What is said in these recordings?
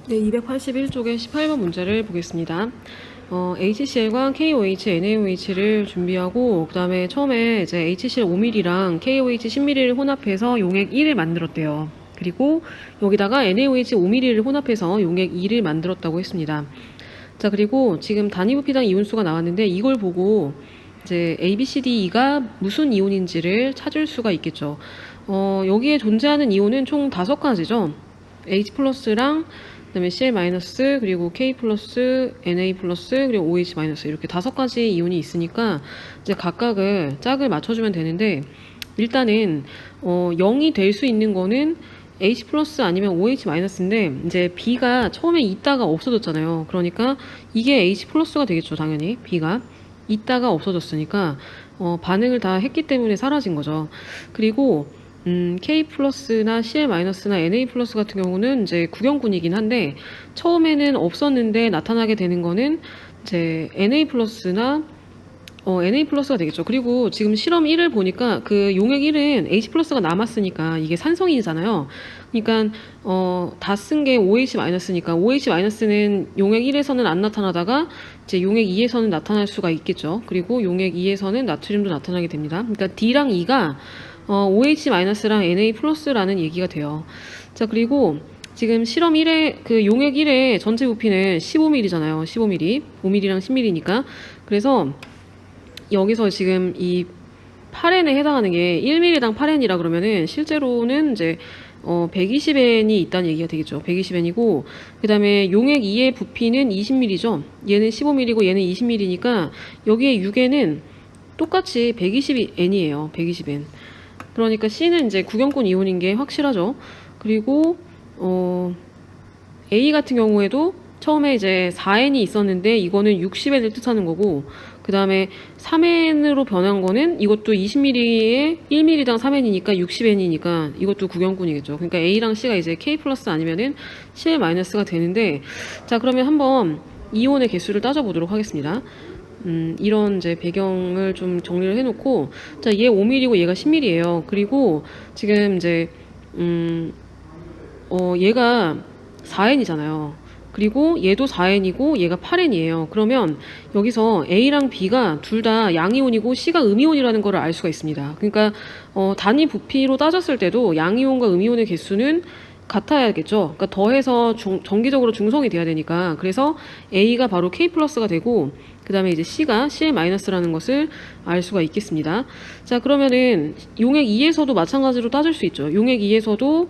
네, 281쪽의 18번 문제를 보겠습니다. HCl과 KOH, NaOH를 준비하고 그 다음에 처음에 이제 HCl 5mm랑 KOH 10mm를 혼합해서 용액 1을 만들었대요. 그리고 여기다가 NaOH 5mm를 혼합해서 용액 2를 만들었다고 했습니다. 자, 그리고 지금 단위부피당 이온수가 나왔는데 이걸 보고 이제 A, B, C, D, E가 무슨 이온인지를 찾을 수가 있겠죠. 여기에 존재하는 이온은 총 5가지죠. H 플러스랑 그다음에 Cl 마이너스 그리고 K 플러스 Na 플러스 그리고 OH 마이너스 이렇게 5가지 이온이 있으니까 이제 각각을 짝을 맞춰주면 되는데 일단은 0이 될 수 있는 거는 H 플러스 아니면 OH 마이너스인데 이제 B가 처음에 있다가 없어졌잖아요. 그러니까 이게 H 플러스가 되겠죠, 당연히. B가 있다가 없어졌으니까 반응을 다 했기 때문에 사라진 거죠. 그리고 K 플러스나 Cl 마이너스나 Na 플러스 같은 경우는 이제 구경꾼이긴 한데 처음에는 없었는데 나타나게 되는 거는 이제 Na 플러스나 Na 플러스가 되겠죠. 그리고 지금 실험 1을 보니까 그 용액 1은 H 플러스가 남았으니까 이게 산성이잖아요. 그러니까 다 쓴 게 OH 마이너스니까 OH 마이너스는 용액 1에서는 안 나타나다가 이제 용액 2에서는 나타날 수가 있겠죠. 그리고 용액 2에서는 나트륨도 나타나게 됩니다. 그러니까 D랑 E가 OH 마이너스랑 Na 플러스라는 얘기가 돼요. 자, 그리고 지금 실험 1의 그 용액 1의 전체 부피는 15mm잖아요. 15mm, 5mm랑 10mm니까. 그래서 여기서 지금 이 8N에 해당하는 게 1mm당 8N이라 그러면은 실제로는 이제 120N이 있다는 얘기가 되겠죠. 120N이고 그 다음에 용액 2의 부피는 20mm죠. 얘는 15mm고 얘는 20mm니까 여기에 6N은 똑같이 120N이에요. 120N. 그러니까 C는 이제 구경꾼 이온인 게 확실하죠. 그리고 A 같은 경우에도 처음에 이제 4N이 있었는데 이거는 60N을 뜻하는 거고 그 다음에 3N으로 변한 거는 이것도 20mm에 1mm당 3N이니까 60N이니까 이것도 구경꾼이겠죠. 그러니까 A랑 C가 이제 K 플러스 아니면은 Cl 마이너스가 되는데 자, 그러면 한번 이온의 개수를 따져보도록 하겠습니다. 이런 이제 배경을 좀 정리를 해놓고 자, 얘 5mm고 얘가 10mm예요. 그리고 지금 이제 얘가 4N이잖아요. 그리고 얘도 4N이고 얘가 8N이에요. 그러면 여기서 A랑 B가 둘 다 양이온이고 C가 음이온이라는 걸 알 수가 있습니다. 그러니까 단위 부피로 따졌을 때도 양이온과 음이온의 개수는 같아야겠죠. 그러니까 더해서 정기적으로 중성이 돼야 되니까. 그래서 A가 바로 K 플러스가 되고 그 다음에 이제 C가 Cl 마이너스라는 것을 알 수가 있겠습니다. 자, 그러면은 용액 2에서도 마찬가지로 따질 수 있죠. 용액 2에서도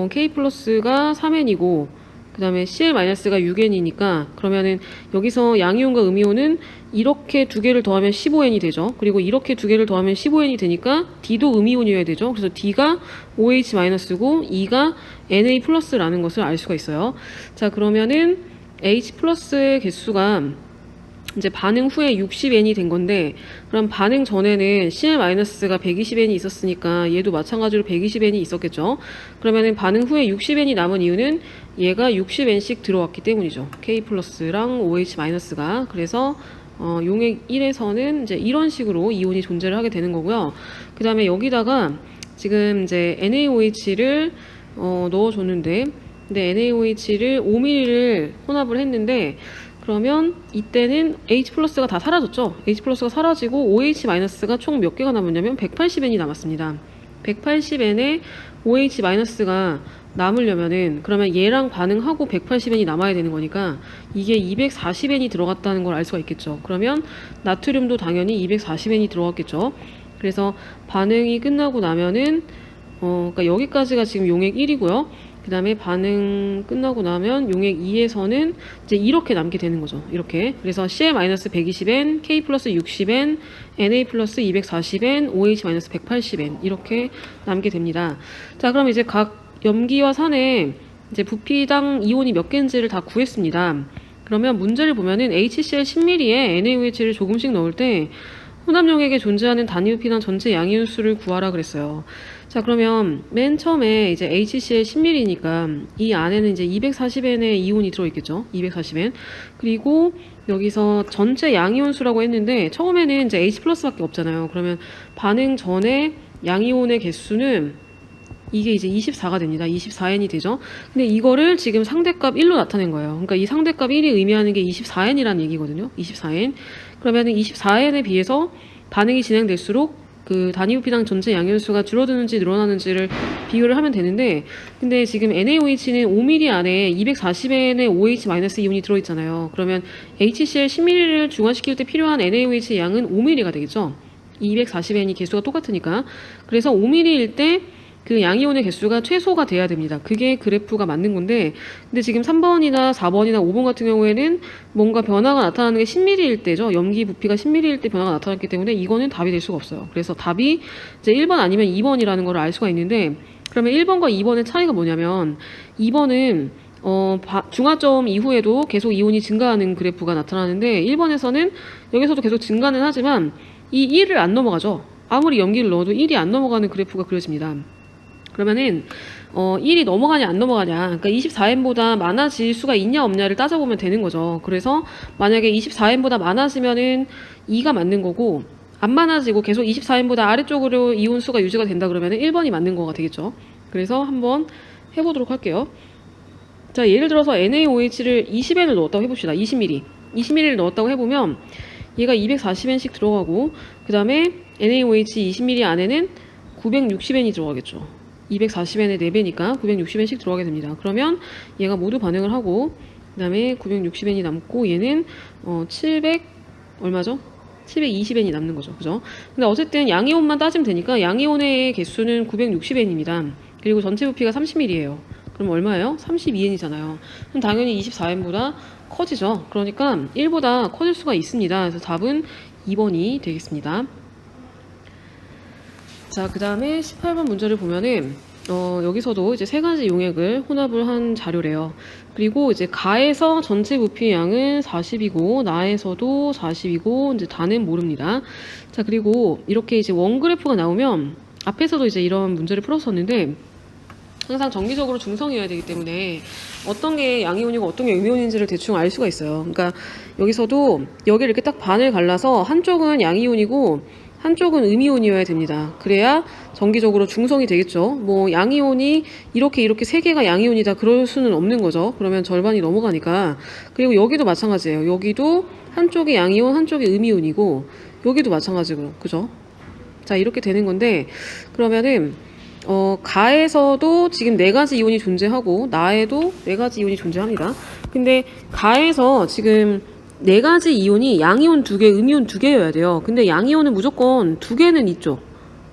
K 플러스가 3N이고 그 다음에 Cl 마이너스가 6N이니까 그러면은 여기서 양이온과 음이온은 이렇게 두 개를 더하면 15N이 되죠. 그리고 이렇게 두 개를 더하면 15N이 되니까 D도 음이온이어야 되죠. 그래서 D가 OH 마이너스고 E가 Na 플러스라는 것을 알 수가 있어요. 자, 그러면은 H 플러스의 개수가 이제 반응 후에 60N이 된 건데 그럼 반응 전에는 Cl 마이너스가 120N이 있었으니까 얘도 마찬가지로 120N이 있었겠죠. 그러면은 반응 후에 60N이 남은 이유는 얘가 60N씩 들어왔기 때문이죠. K 플러스랑 OH 마이너스가. 그래서 용액 1에서는 이제 이런 식으로 이온이 존재를 하게 되는 거고요. 그 다음에 여기다가 지금 이제 NaOH를 넣어줬는데 근데 NaOH를 5mm를 혼합을 했는데 그러면 이때는 H 플러스가 다 사라졌죠. H 플러스가 사라지고 OH 마이너스가 총 몇 개가 남았냐면 180N이 남았습니다. 180N에 OH 마이너스가 남으려면은 그러면 얘랑 반응하고 180N이 남아야 되는 거니까 이게 240N이 들어갔다는 걸 알 수가 있겠죠. 그러면 나트륨도 당연히 240N이 들어갔겠죠. 그래서 반응이 끝나고 나면은 그러니까 여기까지가 지금 용액 1이고요. 그 다음에 반응 끝나고 나면 용액 2에서는 이제 이렇게 남게 되는 거죠. 이렇게. 그래서 Cl-120N, K 플러스 60N, Na 플러스 240N, OH 마이너스 180N 이렇게 남게 됩니다. 자, 그럼 이제 각 염기와 산의 이제 부피당 이온이 몇 개인지를 다 구했습니다. 그러면 문제를 보면은 HCl 10mm에 NaOH를 조금씩 넣을 때 혼합용액에 존재하는 단위 부피당 전체 양이온 수를 구하라 그랬어요. 자, 그러면 맨 처음에 이제 HCl 10mm니까 이 안에는 이제 240N의 이온이 들어있겠죠. 240N. 그리고 여기서 전체 양이온 수라고 했는데 처음에는 이제 H 플러스밖에 없잖아요. 그러면 반응 전에 양이온의 개수는 이게 이제 24가 됩니다. 24N이 되죠. 근데 이거를 지금 상대값 1로 나타낸 거예요. 그러니까 이 상대값 1이 의미하는 게 24N이라는 얘기거든요. 24N. 그러면은 24N에 비해서 반응이 진행될수록 그 단위 부피당 전체 양이온수가 줄어드는지 늘어나는지를 비교를 하면 되는데, 근데 지금 NaOH는 5ml 안에 240N의 OH- 이온이 들어있잖아요. 그러면 HCl 10ml를 중화시킬 때 필요한 NaOH 양은 5ml가 되겠죠. 240N이 개수가 똑같으니까. 그래서 5ml일 때 그 양이온의 개수가 최소가 돼야 됩니다. 그게 그래프가 맞는 건데, 근데 지금 3번이나 4번이나 5번 같은 경우에는 뭔가 변화가 나타나는 게 10ml일 때죠. 염기 부피가 10ml일 때 변화가 나타났기 때문에 이거는 답이 될 수가 없어요. 그래서 답이 이제 1번 아니면 2번이라는 걸 알 수가 있는데, 그러면 1번과 2번의 차이가 뭐냐면, 2번은 중화점 이후에도 계속 이온이 증가하는 그래프가 나타나는데, 1번에서는 여기서도 계속 증가는 하지만 이 1을 안 넘어가죠. 아무리 염기를 넣어도 1이 안 넘어가는 그래프가 그려집니다. 그러면은 1이 넘어가냐 안 넘어가냐, 그러니까 24N보다 많아질 수가 있냐 없냐를 따져보면 되는 거죠. 그래서 만약에 24N보다 많아지면은 2가 맞는 거고, 안 많아지고 계속 24N보다 아래쪽으로 이온 수가 유지가 된다 그러면은 1번이 맞는 거가 되겠죠. 그래서 한번 해보도록 할게요. 자, 예를 들어서 NaOH를 20N을 넣었다고 해봅시다. 20ml를 넣었다고 해보면 얘가 240N씩 들어가고, 그 다음에 NaOH 20ml 안에는 960N이 들어가겠죠. 240N의 4배니까 960N씩 들어가게 됩니다. 그러면 얘가 모두 반응을 하고, 그 다음에 960N이 남고, 얘는 700 얼마죠? 720N이 남는 거죠. 그죠? 근데 어쨌든 양이온만 따지면 되니까 양이온의 개수는 960N입니다. 그리고 전체 부피가 30ml예요. 그럼 얼마예요? 32N이잖아요. 그럼 당연히 24N보다 커지죠. 그러니까 1보다 커질 수가 있습니다. 그래서 답은 2번이 되겠습니다. 자, 그 다음에 18번 문제를 보면은 여기서도 이제 세 가지 용액을 혼합을 한 자료래요. 그리고 이제 가에서 전체 부피 양은 40이고 나에서도 40이고 이제 다는 모릅니다. 자, 그리고 이렇게 이제 원그래프가 나오면 앞에서도 이제 이런 문제를 풀었었는데, 항상 정기적으로 중성이어야 되기 때문에 어떤 게 양이온이고 어떤 게 음이온인지를 대충 알 수가 있어요. 그러니까 여기서도 여기를 이렇게 딱 반을 갈라서 한쪽은 양이온이고 한쪽은 음이온이어야 됩니다. 그래야 정기적으로 중성이 되겠죠. 뭐 양이온이 이렇게 세 개가 양이온이다 그럴 수는 없는 거죠. 그러면 절반이 넘어가니까. 그리고 여기도 마찬가지예요. 여기도 한쪽이 양이온, 한쪽이 음이온이고, 여기도 마찬가지고, 그죠? 자, 이렇게 되는 건데, 그러면은 가에서도 지금 4가지 이온이 존재하고 나에도 4가지 이온이 존재합니다. 근데 가에서 지금 4가지 이온이 양이온 2개, 음이온 2개여야 돼요. 근데 양이온은 무조건 2개는 있죠.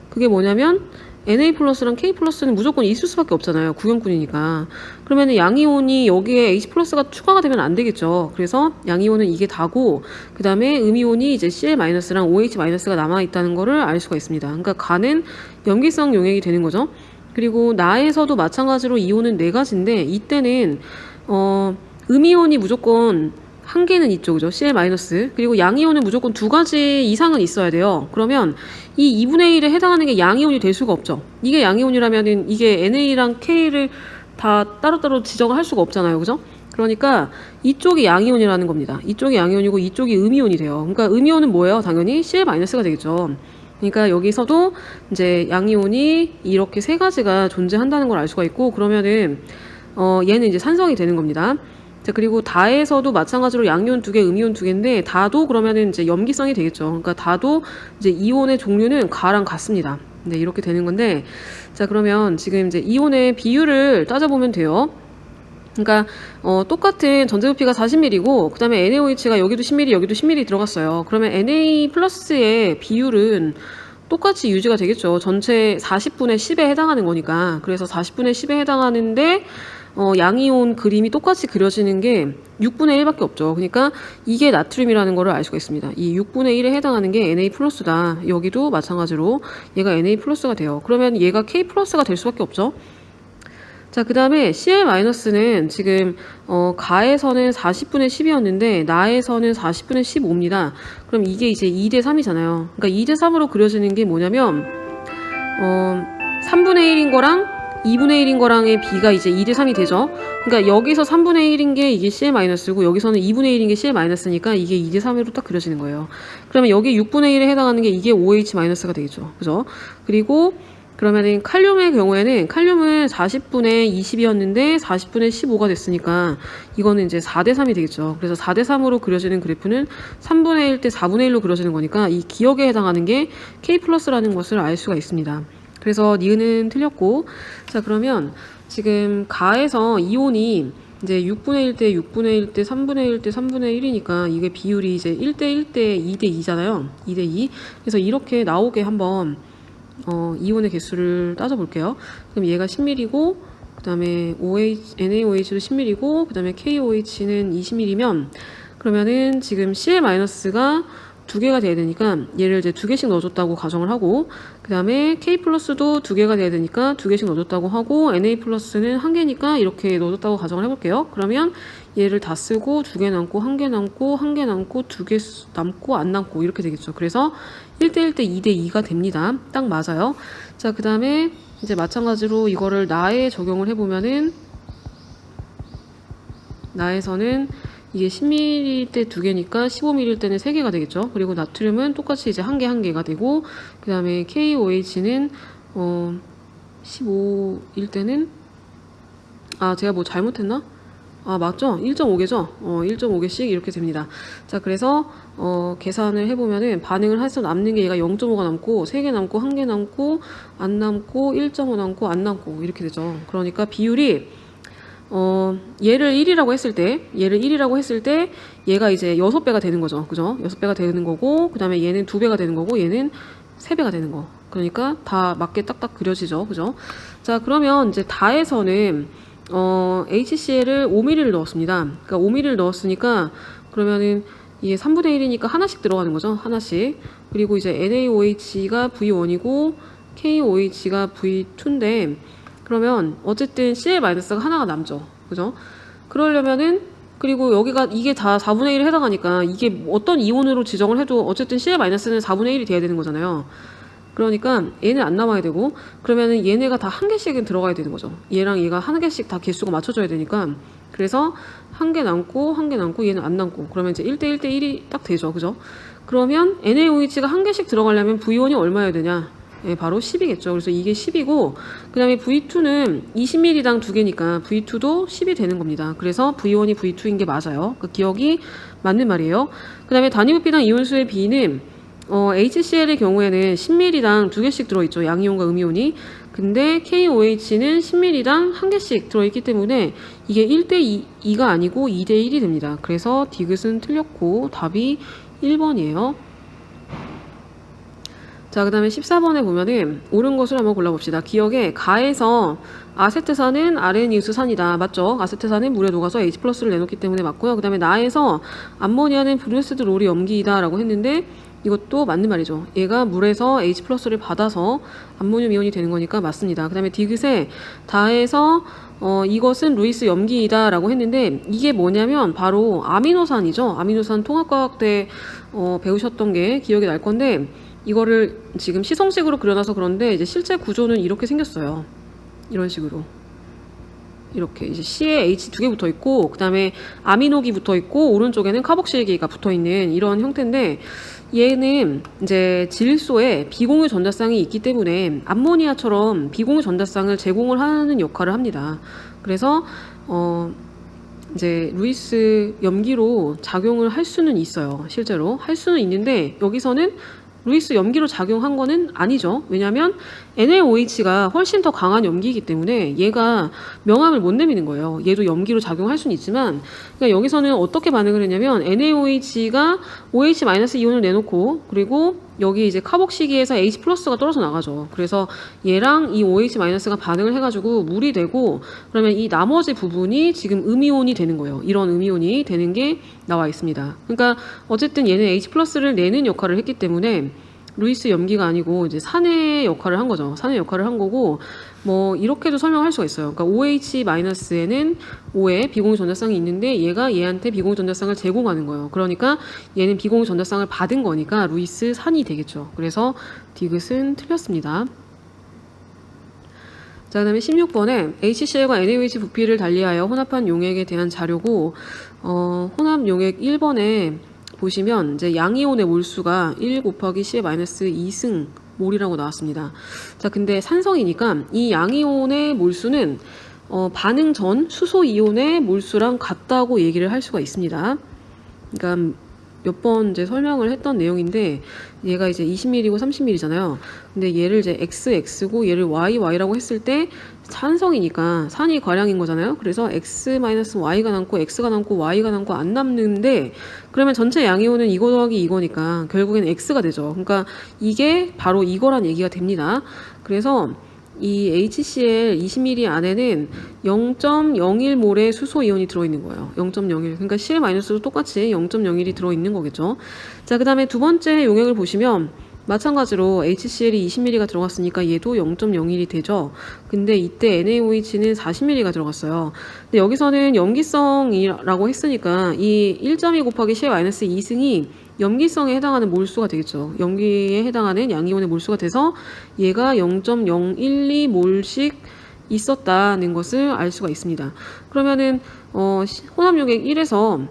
그게 뭐냐면 Na 플러스랑 K 플러스는 무조건 있을 수밖에 없잖아요. 구경꾼이니까. 그러면 양이온이 여기에 H 플러스가 추가가 되면 안 되겠죠. 그래서 양이온은 이게 다고, 그 다음에 음이온이 이제 Cl 마이너스랑 OH 마이너스가 남아 있다는 거를 알 수가 있습니다. 그러니까 가는 염기성 용액이 되는 거죠. 그리고 나에서도 마찬가지로 이온은 4가지인데 이때는 음이온이 무조건 1개는 있죠. 그죠? Cl 마이너스. 그리고 양이온은 무조건 2가지 이상은 있어야 돼요. 그러면 이 2분의 1에 해당하는 게 양이온이 될 수가 없죠. 이게 양이온이라면은 이게 NA랑 K를 다 따로따로 지정할 수가 없잖아요. 그죠? 그러니까 이쪽이 양이온이라는 겁니다. 이쪽이 양이온이고 이쪽이 음이온이 돼요. 그러니까 음이온은 뭐예요? 당연히 Cl 마이너스가 되겠죠. 그러니까 여기서도 이제 양이온이 이렇게 3가지가 존재한다는 걸 알 수가 있고, 그러면은 얘는 이제 산성이 되는 겁니다. 자, 그리고 다에서도 마찬가지로 양이온 2개, 음이온 2개인데 다도 그러면은 이제 염기성이 되겠죠. 그러니까 다도 이제 이온의 종류는 가랑 같습니다. 네, 이렇게 되는 건데, 자, 그러면 지금 이제 이온의 비율을 따져보면 돼요. 그러니까 똑같은 전체 부피가 40ml고 그 다음에 NaOH가 여기도 10ml, 여기도 10ml 들어갔어요. 그러면 Na 플러스의 비율은 똑같이 유지가 되겠죠. 전체 40분의 10에 해당하는 거니까. 그래서 40분의 10에 해당하는데 양이온 그림이 똑같이 그려지는 게 6분의 1밖에 없죠. 그러니까 이게 나트륨이라는 거를 알 수가 있습니다. 이 6분의 1에 해당하는 게 Na 플러스다. 여기도 마찬가지로 얘가 Na 플러스가 돼요. 그러면 얘가 K 플러스가 될 수밖에 없죠. 자, 그 다음에 Cl 마이너스는 지금 가에서는 40분의 10이었는데 나에서는 40분의 15입니다. 그럼 이게 이제 2대 3이잖아요. 그러니까 2대 3으로 그려지는 게 뭐냐면 3분의 1인 거랑 2분의 1인 거랑의 비가 이제 2대 3이 되죠. 그러니까 여기서 3분의 1인 게 이게 Cl 마이너스고 여기서는 2분의 1인 게 Cl 마이너스니까 이게 2대 3으로 딱 그려지는 거예요. 그러면 여기 6분의 1에 해당하는 게 이게 OH 마이너스가 되겠죠. 그죠? 그리고 그러면은 칼륨의 경우에는 칼륨은 40분의 20이었는데 40분의 15가 됐으니까 이거는 이제 4대 3이 되겠죠. 그래서 4대 3으로 그려지는 그래프는 3분의 1 대 4분의 1로 그려지는 거니까 이 기억에 해당하는 게 K 플러스라는 것을 알 수가 있습니다. 그래서 니은은 틀렸고, 자 그러면 지금 가에서 이온이 이제 6분의 1 대 6분의 1 대 3분의 1 대 3분의 1이니까 이게 비율이 이제 1대 1 대 2 대 2잖아요. 2 대 2. 그래서 이렇게 나오게 한번 이온의 개수를 따져볼게요. 그럼 얘가 10ml고, 그 다음에 NaOH도 10ml고, 그 다음에 KOH는 20ml면, 그러면은 지금 Cl-가 두 개가 돼야 되니까 얘를 이제 두 개씩 넣어줬다고 가정을 하고, 그 다음에 K 플러스도 두 개가 돼야 되니까 두 개씩 넣어줬다고 하고, Na 플러스는 한 개니까 이렇게 넣어줬다고 가정을 해볼게요. 그러면 얘를 다 쓰고 두 개 남고 한 개 남고 한 개 남고 두 개 남고 안 남고 이렇게 되겠죠. 그래서 1대 1 대 2 대 2가 됩니다. 딱 맞아요. 자, 그 다음에 이제 마찬가지로 이거를 나에 적용을 해보면은, 나에서는 이게 10ml 때 두 개니까 15ml 때는 세 개가 되겠죠. 그리고 나트륨은 똑같이 이제 한 개가 되고, 그 다음에 KOH는 15일 때는, 제가 뭐 잘못했나? 맞죠? 1.5개죠? 1.5개씩 이렇게 됩니다. 자, 그래서, 계산을 해보면은 반응을 해서 남는 게 얘가 0.5가 남고, 3개 남고, 1개 남고, 안 남고, 1.5 남고, 안 남고, 이렇게 되죠. 그러니까 비율이, 얘를 1이라고 했을 때, 얘가 이제 6배가 되는 거죠. 그죠? 6배가 되는 거고, 그 다음에 얘는 2배가 되는 거고, 얘는 3배가 되는 거. 그러니까 다 맞게 딱딱 그려지죠. 그죠? 자, 그러면 이제 다에서는, HCl을 5ml를 넣었습니다. 그러니까 5ml를 넣었으니까, 그러면은 이게 3분의 1이니까 하나씩 들어가는 거죠. 하나씩. 그리고 이제 NaOH가 V1이고, KOH가 V2인데, 그러면 어쨌든 Cl-가 하나가 남죠. 그죠? 그러려면은, 그리고 여기가 이게 다 4분의 1에 해당하니까 이게 어떤 이온으로 지정을 해도 어쨌든 Cl-는 4분의 1이 돼야 되는 거잖아요. 그러니까 얘는 안 남아야 되고, 그러면은 얘네가 다 한 개씩은 들어가야 되는 거죠. 얘랑 얘가 한 개씩 다 개수가 맞춰져야 되니까. 그래서 한 개 남고 한 개 남고 얘는 안 남고, 그러면 이제 1대 1대 1이 딱 되죠. 그죠? 그러면 NaOH가 한 개씩 들어가려면 V1이 얼마여야 되냐? 예, 바로 10이겠죠. 그래서 이게 10이고, 그 다음에 V2는 20ml당 두 개니까 V2도 10이 되는 겁니다. 그래서 V1이 V2인 게 맞아요. 그 기억이 맞는 말이에요. 그 다음에 단위부피당 이온수의 비는, HCl의 경우에는 10ml당 두 개씩 들어있죠. 양이온과 음이온이. 근데 KOH는 10ml당 한 개씩 들어있기 때문에 이게 1대 2가 아니고 2대 1이 됩니다. 그래서 디귿은 틀렸고 답이 1번이에요. 자, 그 다음에 14번에 보면은 옳은 것을 한번 골라봅시다. 기억에 가에서 아세트산은 아레니우스산이다. 맞죠? 아세트산은 물에 녹아서 H 플러스를 내놓기 때문에 맞고요. 그 다음에 나에서 암모니아는 브루네스드 롤이 염기이다 라고 했는데 이것도 맞는 말이죠. 얘가 물에서 H 플러스를 받아서 암모늄 이온이 되는 거니까 맞습니다. 그 다음에 디귿에 다에서 이것은 루이스 염기이다 라고 했는데 이게 뭐냐면 바로 아미노산이죠. 아미노산 통합과학 때 배우셨던 게 기억이 날 건데, 이거를 지금 시성식으로 그려놔서 그런데 이제 실제 구조는 이렇게 생겼어요. 이런 식으로. 이렇게 이제 C에 H 두 개 붙어 있고, 그 다음에 아미노기 붙어 있고, 오른쪽에는 카복실기가 붙어 있는 이런 형태인데, 얘는 이제 질소에 비공유 전자쌍이 있기 때문에 암모니아처럼 비공유 전자쌍을 제공을 하는 역할을 합니다. 그래서 이제 루이스 염기로 작용을 할 수는 있어요. 실제로 할 수는 있는데 여기서는 루이스 염기로 작용한 거는 아니죠. 왜냐하면 NaOH가 훨씬 더 강한 염기이기 때문에 얘가 명암을 못 내미는 거예요. 얘도 염기로 작용할 수는 있지만, 그러니까 여기서는 어떻게 반응을 했냐면 NaOH가 OH- 이온을 내놓고, 그리고 여기 이제 카복시기에서 H 플러스가 떨어져 나가죠. 그래서 얘랑 이 OH-가 반응을 해가지고 물이 되고, 그러면 이 나머지 부분이 지금 음이온이 되는 거예요. 이런 음이온이 되는 게 나와 있습니다. 그러니까 어쨌든 얘는 H 플러스를 내는 역할을 했기 때문에 루이스 염기가 아니고 이제 산의 역할을 한 거죠. 산의 역할을 한 거고, 뭐 이렇게도 설명할 수가 있어요. 그러니까 OH-에는 O에 비공유 전자쌍이 있는데 얘가 얘한테 비공유 전자쌍을 제공하는 거예요. 그러니까 얘는 비공유 전자쌍을 받은 거니까 루이스 산이 되겠죠. 그래서 디귿은 틀렸습니다. 자, 그 다음에 16번에 HCl과 NaOH 부피를 달리하여 혼합한 용액에 대한 자료고, 혼합 용액 1번에 보시면 이제 양이온의 몰수가 1 곱하기 C의 마이너스 2승 몰이라고 나왔습니다. 자, 근데 산성이니까 이 양이온의 몰수는 반응 전 수소 이온의 몰수랑 같다고 얘기를 할 수가 있습니다. 그러니까 몇 번 이제 설명을 했던 내용인데 얘가 이제 20ml고 30ml잖아요. 근데 얘를 이제 XX고 얘를 YY라고 했을 때 산성이니까 산이 과량인 거잖아요. 그래서 X-Y가 남고 X가 남고 Y가 남고 안 남는데 그러면 전체 양이온은 이거 더하기 이거니까 결국엔 X가 되죠. 그러니까 이게 바로 이거란 얘기가 됩니다. 그래서 이 HCl 20ml 안에는 0.01몰의 수소 이온이 들어있는 거예요. 0.01. 그러니까 Cl-도 똑같이 0.01이 들어있는 거겠죠. 자, 그 다음에 두 번째 용액을 보시면 마찬가지로 HCl이 20ml가 들어갔으니까 얘도 0.01이 되죠. 근데 이때 NaOH는 40ml가 들어갔어요. 근데 여기서는 염기성이라고 했으니까 이 1.2 곱하기 Cl-2승이 염기성에 해당하는 몰수가 되겠죠. 염기에 해당하는 양이온의 몰수가 돼서 얘가 0.012몰씩 있었다는 것을 알 수가 있습니다. 그러면은 혼합용액 1에서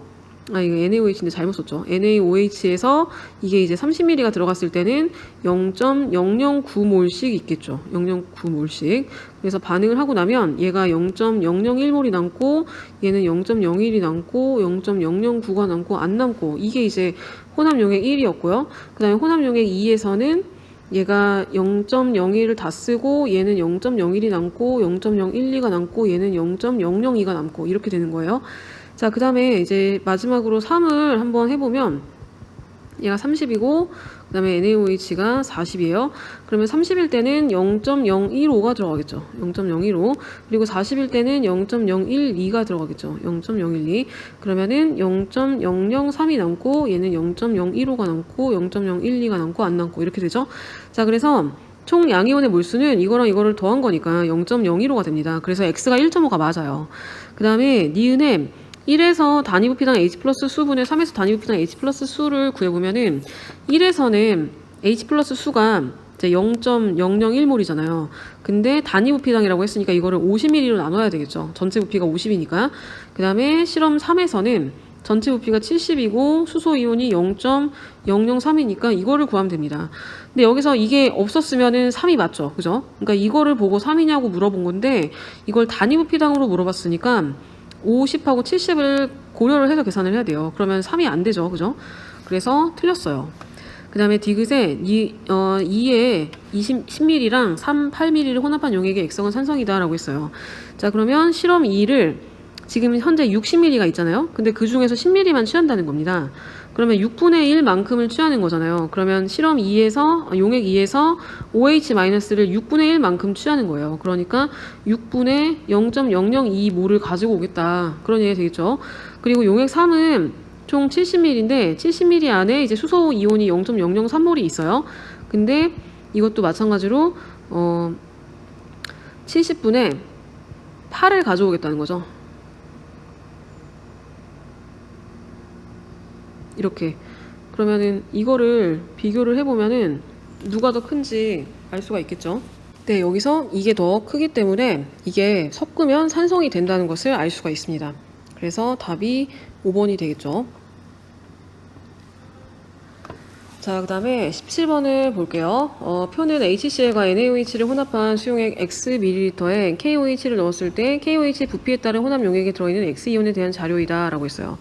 이거 NaOH인데 잘못 썼죠. NaOH에서 이게 이제 30ml가 들어갔을 때는 0.009몰씩 있겠죠. 0.09몰씩. 그래서 반응을 하고 나면 얘가 0.001몰이 남고 얘는 0.01이 남고 0.009가 남고 안 남고 이게 이제 혼합용액 1이었고요. 그 다음에 혼합용액 2에서는 얘가 0.01을 다 쓰고 얘는 0.01이 남고 0.012가 남고 얘는 0.002가 남고 이렇게 되는 거예요. 자, 그 다음에 이제 마지막으로 3을 한번 해보면 얘가 30이고 그 다음에 NaOH가 40이에요. 그러면 30일 때는 0.015가 들어가겠죠. 0.015. 그리고 40일 때는 0.012가 들어가겠죠. 0.012. 그러면은 0.003이 남고 얘는 0.015가 남고 0.012가 남고 안 남고 이렇게 되죠. 자, 그래서 총 양이온의 몰수는 이거랑 이거를 더한 거니까 0.015가 됩니다. 그래서 X가 1.5가 맞아요. 그 다음에 니은의 1에서 단위부피당 H 플러스 수분의 3에서 단위부피당 H 플러스 수를 구해보면은 1에서는 H 플러스 수가 이제 0.001몰이잖아요. 근데 단위부피당이라고 했으니까 이거를 50ml로 나눠야 되겠죠. 전체 부피가 50이니까. 그 다음에 실험 3에서는 전체 부피가 70이고 수소 이온이 0.003이니까 이거를 구하면 됩니다. 근데 여기서 이게 없었으면은 3이 맞죠. 그죠? 그러니까 이거를 보고 3이냐고 물어본 건데 이걸 단위부피당으로 물어봤으니까 50하고 70을 고려를 해서 계산을 해야 돼요. 그러면 3이 안 되죠. 그죠? 그래서 틀렸어요. 그 다음에 디귿에 2에 10ml랑 8ml를 혼합한 용액의 액성은 산성이다 라고 했어요. 자, 그러면 실험 2를 지금 현재 60ml가 있잖아요. 근데 그 중에서 10ml만 취한다는 겁니다. 그러면 6분의 1만큼을 취하는 거잖아요. 그러면 실험 2에서 용액 2에서 OH-를 6분의 1만큼 취하는 거예요. 그러니까 6분의 0.002몰을 가지고 오겠다. 그런 얘기가 되겠죠. 그리고 용액 3은 총 70ml인데 70ml 안에 이제 수소 이온이 0.003몰이 있어요. 근데 이것도 마찬가지로 70분의 8을 가져오겠다는 거죠. 이렇게. 그러면은 이거를 비교를 해보면은 누가 더 큰지 알 수가 있겠죠. 네, 여기서 이게 더 크기 때문에 이게 섞으면 산성이 된다는 것을 알 수가 있습니다. 그래서 답이 5번이 되겠죠. 자, 그 다음에 17번을 볼게요. 표는 HCl과 NaOH를 혼합한 수용액 Xml에 KOH를 넣었을 때 KOH 부피에 따른 혼합 용액에 들어있는 X이온에 대한 자료이다 라고 했어요.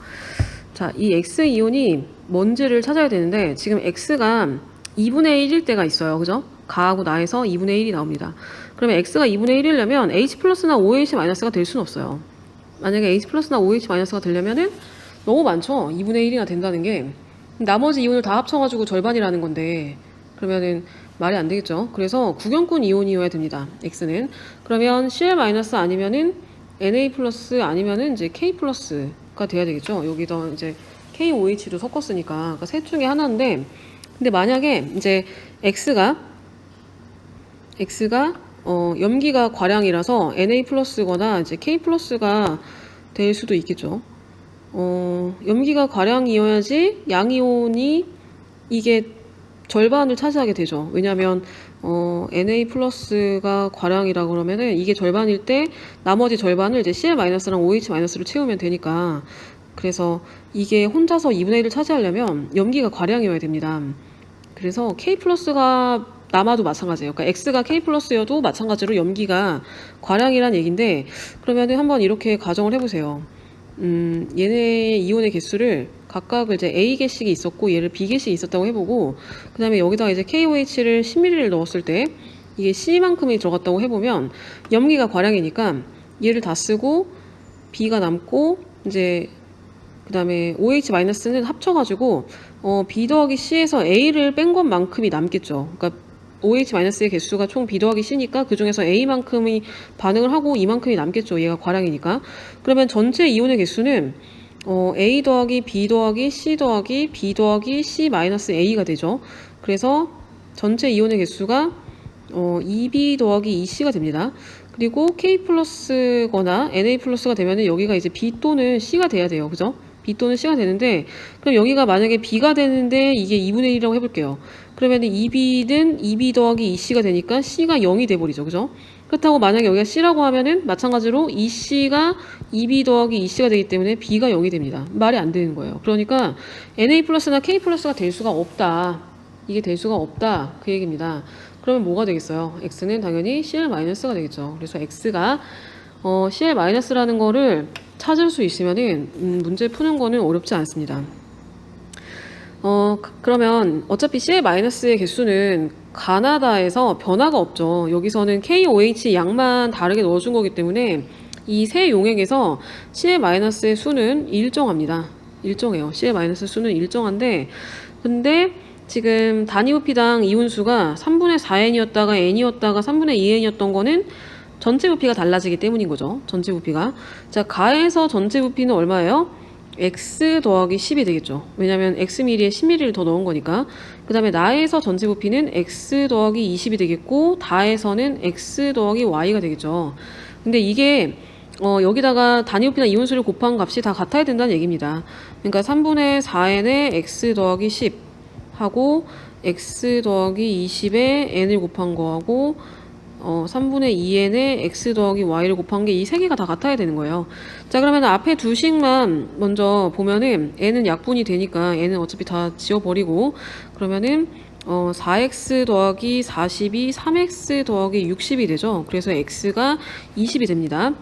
자, 이 X이온이 뭔지를 찾아야 되는데 지금 X가 2분의 1일 때가 있어요. 그죠? 가하고 나에서 2분의 1이 나옵니다. 그러면 X가 2분의 1이려면 H 플러스나 OH-가 될 수는 없어요. 만약에 H 플러스나 OH-가 되려면은 너무 많죠? 2분의 1이나 된다는 게. 나머지 이온을 다 합쳐가지고 절반이라는 건데 그러면은 말이 안 되겠죠. 그래서 구경꾼 이온이어야 됩니다. X는. 그러면 Cl- 아니면은 Na 플러스 아니면은 이제 K 플러스가 돼야 되겠죠. 여기서 이제 KOH도 섞었으니까. 그러니까 셋 중에 하나인데 근데 만약에 이제 X가 염기가 과량이라서 Na 플러스거나 이제 K 플러스가 될 수도 있겠죠. 염기가 과량이어야지 양이온이 이게 절반을 차지하게 되죠. 왜냐하면 Na 플러스가 과량이라 그러면은 이게 절반일 때 나머지 절반을 이제 Cl-랑 OH-로 채우면 되니까. 그래서 이게 혼자서 2분의 1을 차지하려면 염기가 과량이어야 됩니다. 그래서 K 플러스가 남아도 마찬가지예요. 그러니까 x가 k 플러스여도 마찬가지로 염기가 과량이란 얘기인데, 그러면은 한번 이렇게 가정을 해보세요. 얘네 이온의 개수를 각각을 이제 A 개씩이 있었고 얘를 B 개씩이 있었다고 해보고, 그 다음에 여기다가 이제 KOH를 10ml를 넣었을 때 이게 C만큼이 들어갔다고 해보면 염기가 과량이니까 얘를 다 쓰고 B가 남고, 이제 그 다음에 OH-는 합쳐가지고 B 더하기 C에서 A를 뺀 것만큼이 남겠죠. 그러니까 OH-의 개수가 총 B 더하기 C니까 그 중에서 A만큼이 반응을 하고 이만큼이 남겠죠. 얘가 과량이니까. 그러면 전체 이온의 개수는 A 더하기 B 더하기 C 더하기 B 더하기 C-A가 되죠. 그래서 전체 이온의 개수가 2B 더하기 2C가 됩니다. 그리고 K 플러스거나 NA 플러스가 되면은 여기가 이제 B 또는 C가 돼야 돼요. 그죠? B 또는 C가 되는데, 그럼 여기가 만약에 B가 되는데 이게 2분의 1이라고 해볼게요. 그러면은 2B는 2B 더하기 2C가 되니까 C가 0이 돼버리죠. 그죠? 그렇다고 만약에 여기가 C라고 하면은 마찬가지로 2C가 2B 더하기 2C가 되기 때문에 B가 0이 됩니다. 말이 안 되는 거예요. 그러니까 NA 플러스나 K 플러스가 될 수가 없다. 이게 될 수가 없다. 그 얘기입니다. 그러면 뭐가 되겠어요? X는 당연히 CL-가 되겠죠. 그래서 X가 CL-라는 거를 찾을 수 있으면은 문제 푸는 거는 어렵지 않습니다. 그러면 어차피 CL-의 개수는 가나다에서 변화가 없죠. 여기서는 KOH 양만 다르게 넣어준 거기 때문에 이 세 용액에서 CL-의 수는 일정합니다. 일정해요. CL- 수는 일정한데, 근데 지금 단위 부피당 이온수가 3분의 4n이었다가 n이었다가 3분의 2n이었던 거는 전체 부피가 달라지기 때문인 거죠. 전체 부피가. 자, 가에서 전체 부피는 얼마예요? x 더하기 10이 되겠죠. 왜냐면 xml에 10ml를 더 넣은 거니까. 그 다음에 나에서 전체 부피는 x 더하기 20이 되겠고, 다에서는 x 더하기 y가 되겠죠. 근데 이게 여기다가 단위 부피나 이온수를 곱한 값이 다 같아야 된다는 얘기입니다. 그러니까 3분의 4n에 x 더하기 10 하고 x 더하기 20에 n을 곱한 거하고 3분의 2n에 x 더하기 y를 곱한 게 이 세 개가 다 같아야 되는 거예요. 자, 그러면 앞에 두 식만 먼저 보면은 n은 약분이 되니까 n은 어차피 다 지워버리고, 그러면은 4x 더하기 40이 3x 더하기 60이 되죠. 그래서 x가 20이 됩니다.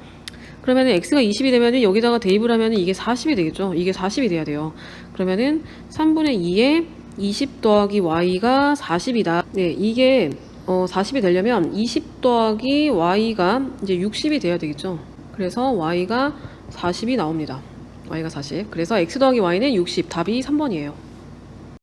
그러면은 x가 20이 되면은 여기다가 대입을 하면은 이게 40이 되겠죠. 이게 40이 돼야 돼요. 그러면은 3분의 2에 20 더하기 y가 40이다. 네, 이게 40이 되려면 20 더하기 y가 이제 60이 돼야 되겠죠. 그래서 y가 40이 나옵니다. y가 40. 그래서 x 더하기 y는 60. 답이 3번이에요.